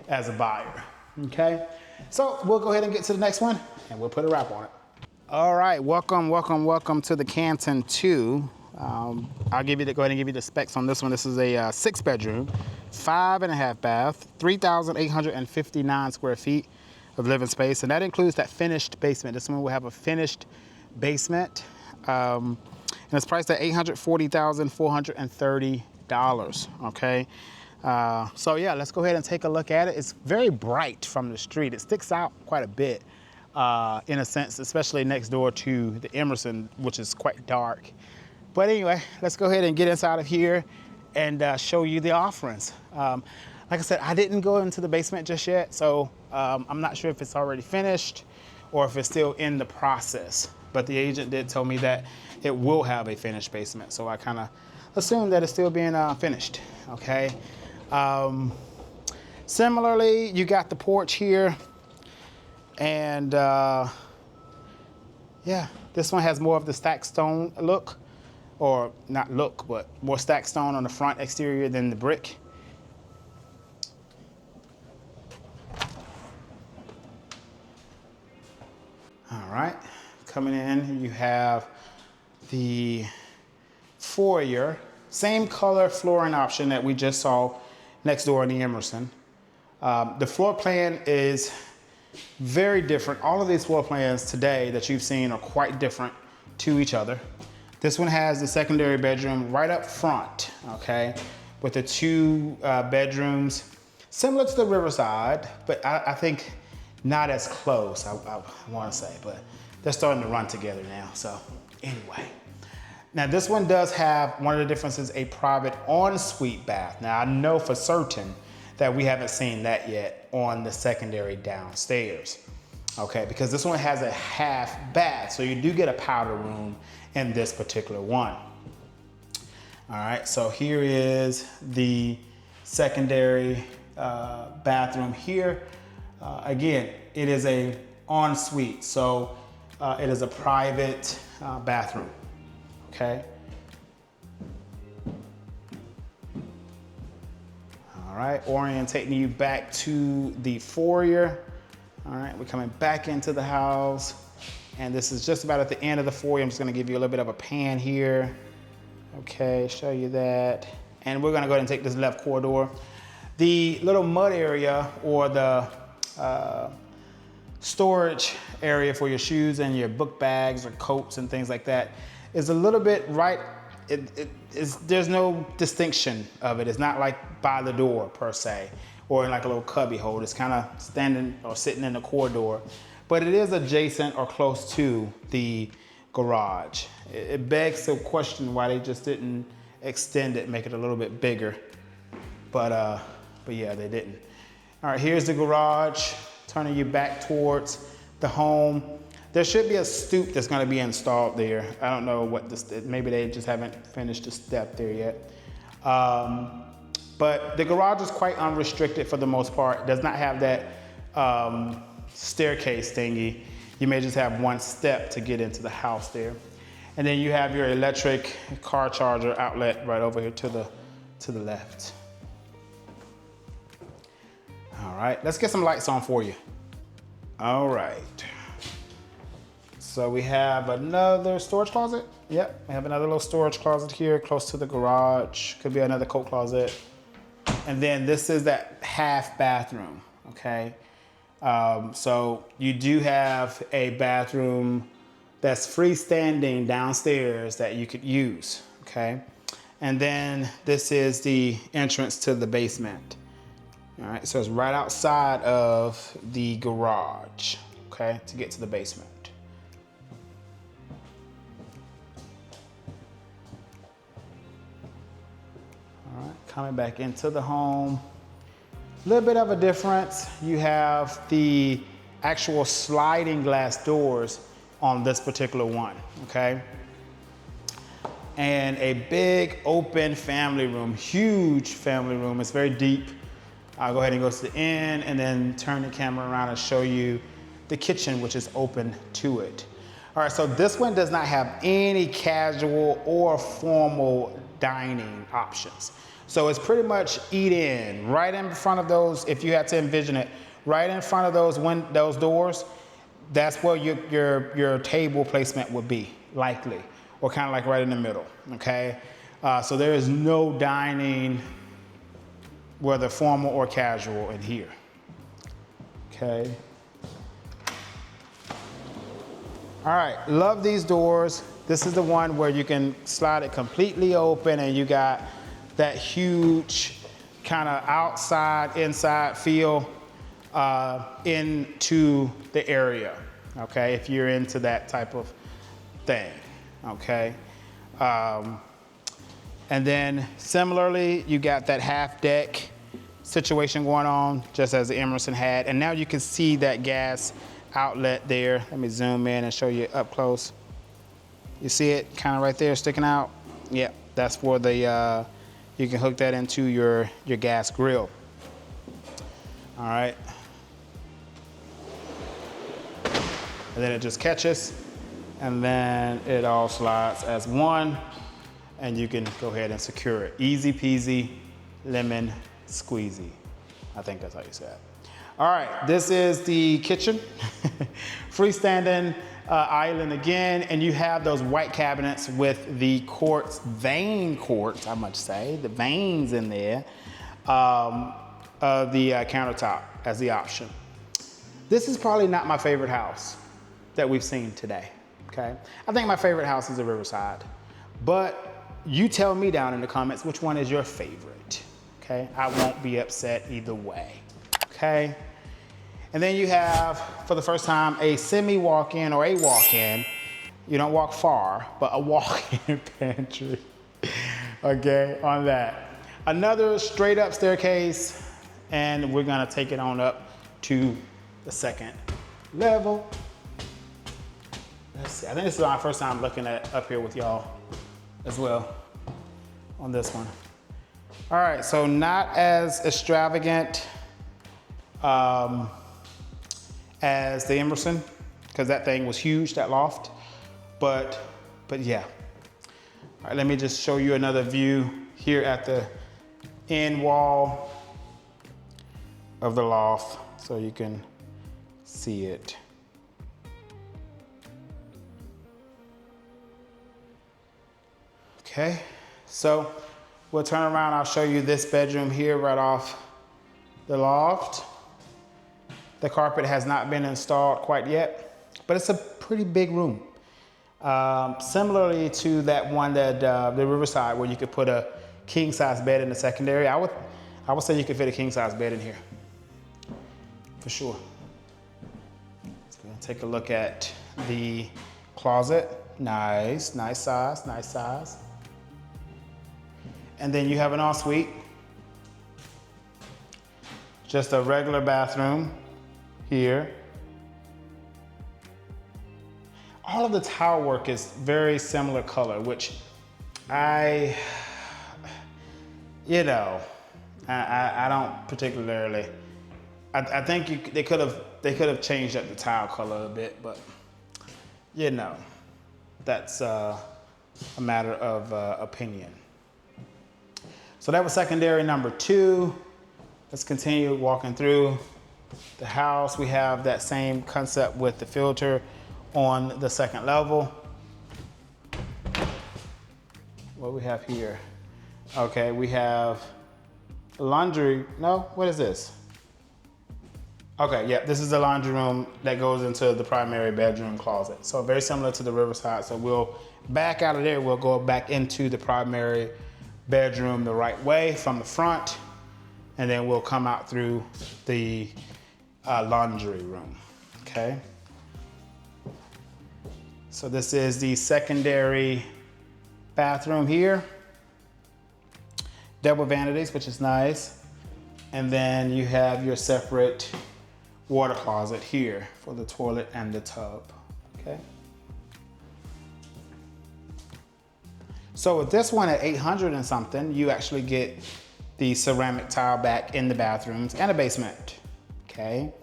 as a buyer, okay? So we'll go ahead and get to the next one, and we'll put a wrap on it. All right, welcome to the Canton 2. I'll go ahead and give you the specs on this one. This is a 6-bedroom, 5.5 bath, 3,859 square feet of living space, and that includes that finished basement. This one will have a finished basement, and it's priced at $840,430, okay? So yeah, let's go ahead and take a look at it. It's very bright from the street. It sticks out quite a bit in a sense, especially next door to the Emerson, which is quite dark. But anyway, let's go ahead and get inside of here and show you the offerings. Like I said, I didn't go into the basement just yet, so I'm not sure if it's already finished or if it's still in the process. But the agent did tell me that it will have a finished basement, so I kind of assume that it's still being finished, okay? Similarly, you got the porch here, and yeah, this one has more of the stacked stone look, or not look, but more stacked stone on the front exterior than the brick. All right, coming in, you have the foyer, same color flooring option that we just saw next door in the Emerson. The floor plan is very different. All of these floor plans today that you've seen are quite different to each other. This one has the secondary bedroom right up front, okay, with the two bedrooms, similar to the Riverside, but I think not as close, I want to say, but they're starting to run together now. So anyway, now this one does have, one of the differences, a private ensuite bath. Now I know for certain that we haven't seen that yet on the secondary downstairs, okay, because this one has a half bath, so you do get a powder room in this particular one. All right, so here is the secondary bathroom here. Again, it is a ensuite, so it is a private bathroom, okay? All right, orientating you back to the foyer. All right, we're coming back into the house, and this is just about at the end of the foyer. I'm just gonna give you a little bit of a pan here. Okay, show you that. And we're gonna go ahead and take this left corridor. The little mud area, or the storage area for your shoes and your book bags or coats and things like that, is a little bit right. There's no distinction of it. It's not like by the door per se, or in like a little cubby hole. It's kind of standing or sitting in the corridor, but it is adjacent or close to the garage. It begs to question why they just didn't extend it, make it a little bit bigger, but yeah, they didn't. All right, here's the garage, turning you back towards the home. There should be a stoop that's gonna be installed there. I don't know what this, maybe they just haven't finished the step there yet. But the garage is quite unrestricted for the most part. It does not have that staircase thingy. You may just have one step to get into the house there. And then you have your electric car charger outlet right over here to the left. All right, let's get some lights on for you. All right. So we have another storage closet. Yep, we have another little storage closet here close to the garage. Could be another coat closet. And then this is that half bathroom, okay? So you do have a bathroom that's freestanding downstairs that you could use, okay? And then this is the entrance to the basement. All right, so it's right outside of the garage, okay, to get to the basement. All right, coming back into the home. A little bit of a difference. You have the actual sliding glass doors on this particular one, okay? And a big open family room, huge family room. It's very deep. I'll go ahead and go to the end and then turn the camera around and show you the kitchen, which is open to it. All right, so this one does not have any casual or formal dining options. So it's pretty much eat in, right in front of those, if you had to envision it, right in front of those doors, that's where your table placement would be, likely, or kind of like right in the middle, okay? So there is no dining, whether formal or casual, in here, okay? All right, love these doors. This is the one where you can slide it completely open and you got that huge kind of outside, inside feel into the area, okay? If you're into that type of thing, okay? And then similarly, you got that half deck situation going on, just as the Emerson had. And now you can see that gas outlet there. Let me zoom in and show you up close. You see it kind of right there sticking out? Yep, that's for the, you can hook that into your gas grill. All right. And then it just catches, and then it all slides as one, and you can go ahead and secure it. Easy peasy, lemon squeezy. I think that's how you say it. All right, this is the kitchen. Freestanding island again, and you have those white cabinets with the quartz, vein quartz, I must say, the veins in there, of the countertop as the option. This is probably not my favorite house that we've seen today, okay? I think my favorite house is the Riverside, but you tell me down in the comments which one is your favorite, okay? I won't be upset either way, okay? And then you have, for the first time, a semi-walk-in or a walk-in. You don't walk far, but a walk-in pantry, okay, on that. Another straight up staircase, and we're gonna take it on up to the second level. Let's see, I think this is my first time looking at up here with y'all as well on this one. All right, so not as extravagant as the Emerson, because that thing was huge, that loft, but yeah. All right, let me just show you another view here at the end wall of the loft so you can see it. Okay, so we'll turn around, I'll show you this bedroom here right off the loft. The carpet has not been installed quite yet, but it's a pretty big room. Similarly to that one that the Riverside, where you could put a king size bed in the secondary. I would say you could fit a king size bed in here, for sure. Let's go and take a look at the closet. Nice, nice size, nice size. And then you have an ensuite. Just a regular bathroom here. All of the tile work is very similar color, which I don't particularly. I think they could have changed up the tile color a bit, but that's a matter of opinion. So that was secondary number 2. Let's continue walking through the house. We have that same concept with the filter on the second level. What we have here? Okay, we have laundry. No, what is this? Okay, yeah, this is the laundry room that goes into the primary bedroom closet. So very similar to the Riverside. So we'll back out of there. We'll go back into the primary bedroom the right way from the front, and then we'll come out through the laundry room, okay? So this is the secondary bathroom here. Double vanities, which is nice. And then you have your separate water closet here for the toilet and the tub, okay? So with this one at 800 and something, you actually get the ceramic tile back in the bathrooms and a basement, okay?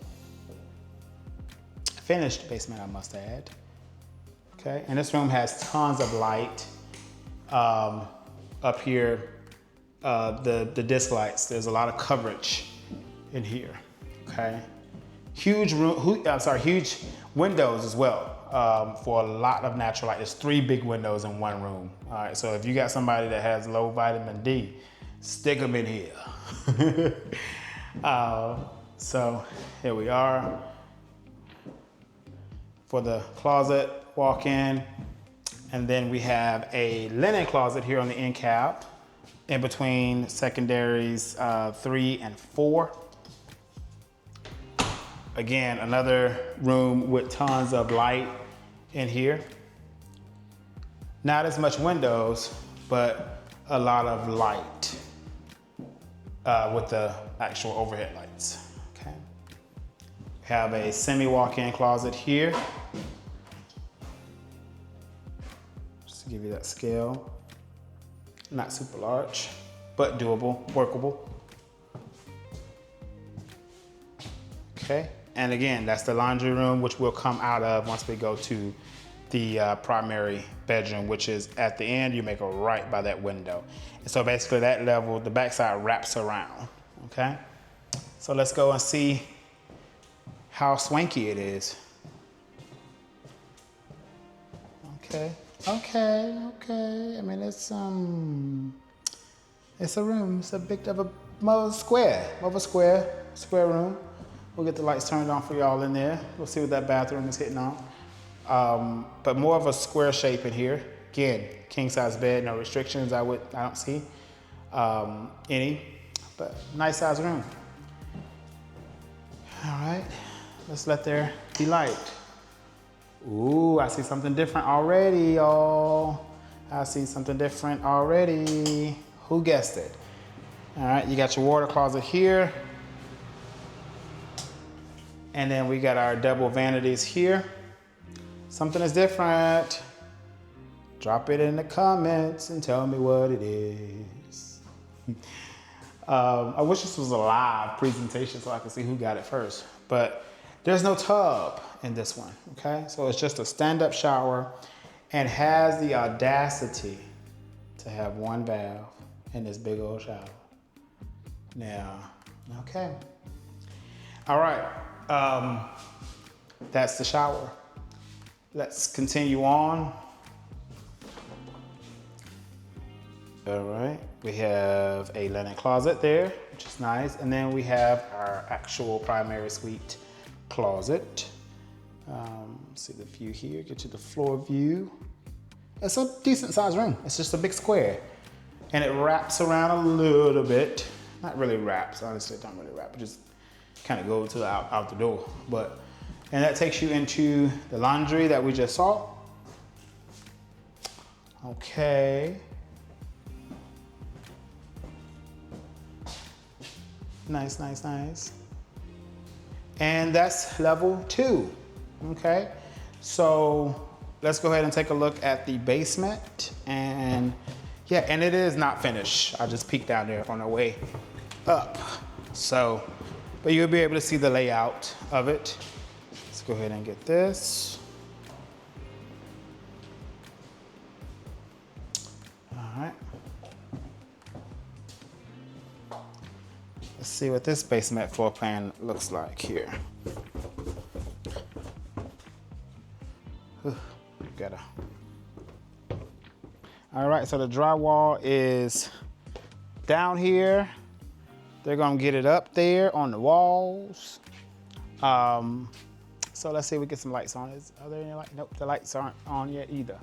Finished basement, I must add. Okay, and this room has tons of light up here. The disc lights, there's a lot of coverage in here, okay? Huge windows as well for a lot of natural light. There's 3 big windows in one room. All right, so if you got somebody that has low vitamin D, stick them in here. So here we are. For the closet, walk in, and then we have a linen closet here on the end cap in between secondaries 3 and 4. Again, another room with tons of light in here. Not as much windows, but a lot of light with the actual overhead lights, okay? Have a semi walk-in closet here. Just to give you that scale. Not super large, but doable, workable. Okay, and again, that's the laundry room, which we'll come out of once we go to the primary bedroom, which is at the end. You make a right by that window. And so basically that level, the backside wraps around, okay? So let's go and see how swanky it is. Okay, okay, okay. I mean, it's a room. It's a bit of a more square room. We'll get the lights turned on for y'all in there. We'll see what that bathroom is hitting on. But more of a square shape in here. Again, king size bed, no restrictions. I don't see any, but nice size room. All right, let's let there be light. Ooh, I see something different already, y'all. I see something different already. Who guessed it? All right, you got your water closet here. And then we got our double vanities here. Something is different. Drop it in the comments and tell me what it is. I wish this was a live presentation so I could see who got it first, but there's no tub in this one, okay? So it's just a stand-up shower and has the audacity to have one valve in this big old shower. Now, okay. All right, that's the shower. Let's continue on. All right, we have a linen closet there, which is nice. And then we have our actual primary suite closet. See the view here, get you the floor view. It's a decent sized room. It's just a big square. And it wraps around a little bit. Not really wraps, honestly, it don't really wrap. It just kind of goes to out the door. And that takes you into the laundry that we just saw. Okay. Nice, nice, nice. And that's level 2, okay? So let's go ahead and take a look at the basement. And yeah, and it is not finished. I just peeked down there on the way up. So, but you'll be able to see the layout of it. Let's go ahead and get this. All right. Let's see what this basement floor plan looks like here. Gotta. All right, so the drywall is down here. They're gonna get it up there on the walls. So let's see if we get some lights on. Are there any lights? Nope, the lights aren't on yet either.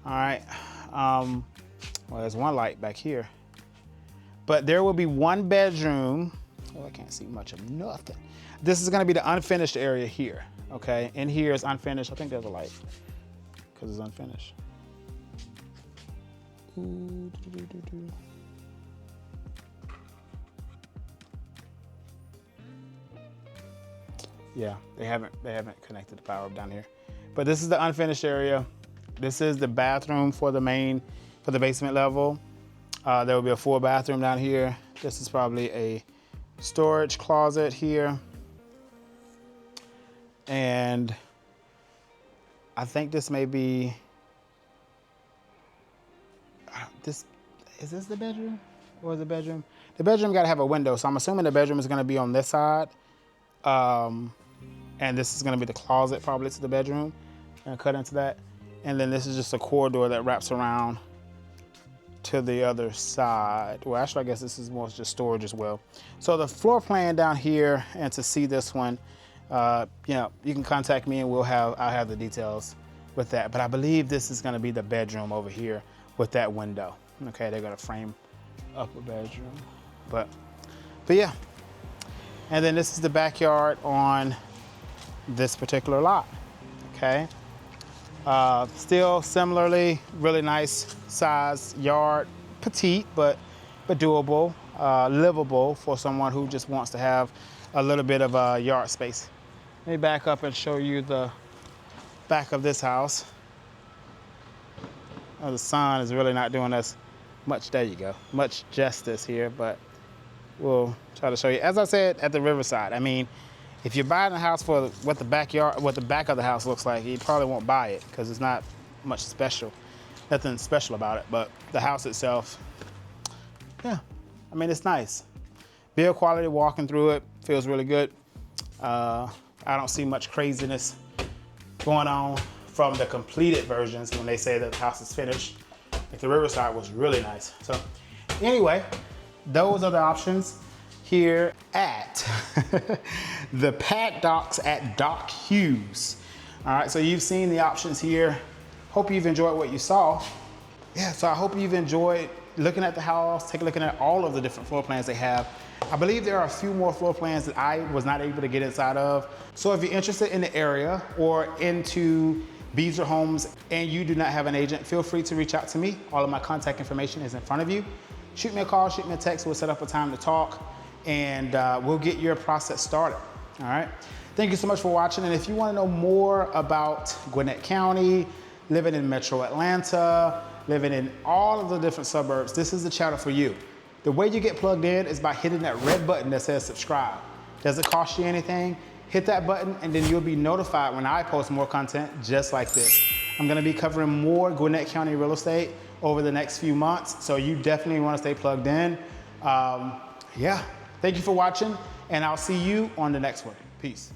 All right, well, there's one light back here. But there will be one bedroom. Oh, I can't see much of nothing. This is gonna be the unfinished area here, okay? In here is unfinished. I think there's a light because it's unfinished. Ooh, Yeah, they haven't connected the power up down here. But this is the unfinished area. This is the bathroom for the basement level. There will be a full bathroom down here. This is probably a storage closet here. And I think this may be, is this the bedroom or the bedroom? The bedroom gotta have a window, so I'm assuming the bedroom is gonna be on this side. And this is gonna be the closet probably to the bedroom. And cut into that. And then this is just a corridor that wraps around to the other side. Well, actually, I guess this is more just storage as well. So the floor plan down here, and to see this one, you know, you can contact me and I'll have the details with that. But I believe this is gonna be the bedroom over here with that window. Okay, they're gonna frame up a bedroom. But yeah. And then this is the backyard on this particular lot, okay? Still similarly, really nice size yard, petite, but doable, livable for someone who just wants to have a little bit of yard space. Let me back up and show you the back of this house. Oh, the sun is really not doing us much, there you go, much justice here, but we'll try to show you. As I said at the Riverside, I mean, if you're buying a house for what the back of the house looks like, you probably won't buy it because it's not much special, nothing special about it. But the house itself, yeah, I mean, it's nice. Build quality, walking through it feels really good. I don't see much craziness going on from the completed versions when they say that the house is finished. Like the Riverside was really nice. So anyway, those are the options here at the Pad Docks at Dock Hughes. All right, so you've seen the options here. Hope you've enjoyed what you saw. Yeah, so I hope you've enjoyed looking at the house, take a look at all of the different floor plans they have. I believe there are a few more floor plans that I was not able to get inside of. So if you're interested in the area or into Beazer Homes and you do not have an agent, feel free to reach out to me. All of my contact information is in front of you. Shoot me a call, shoot me a text. We'll set up a time to talk and we'll get your process started. All right. Thank you so much for watching. And if you want to know more about Gwinnett County, living in Metro Atlanta, living in all of the different suburbs, this is the channel for you. The way you get plugged in is by hitting that red button that says subscribe. Doesn't cost you anything. Hit that button and then you'll be notified when I post more content just like this. I'm gonna be covering more Gwinnett County real estate over the next few months, so you definitely wanna stay plugged in. Yeah, thank you for watching and I'll see you on the next one. Peace.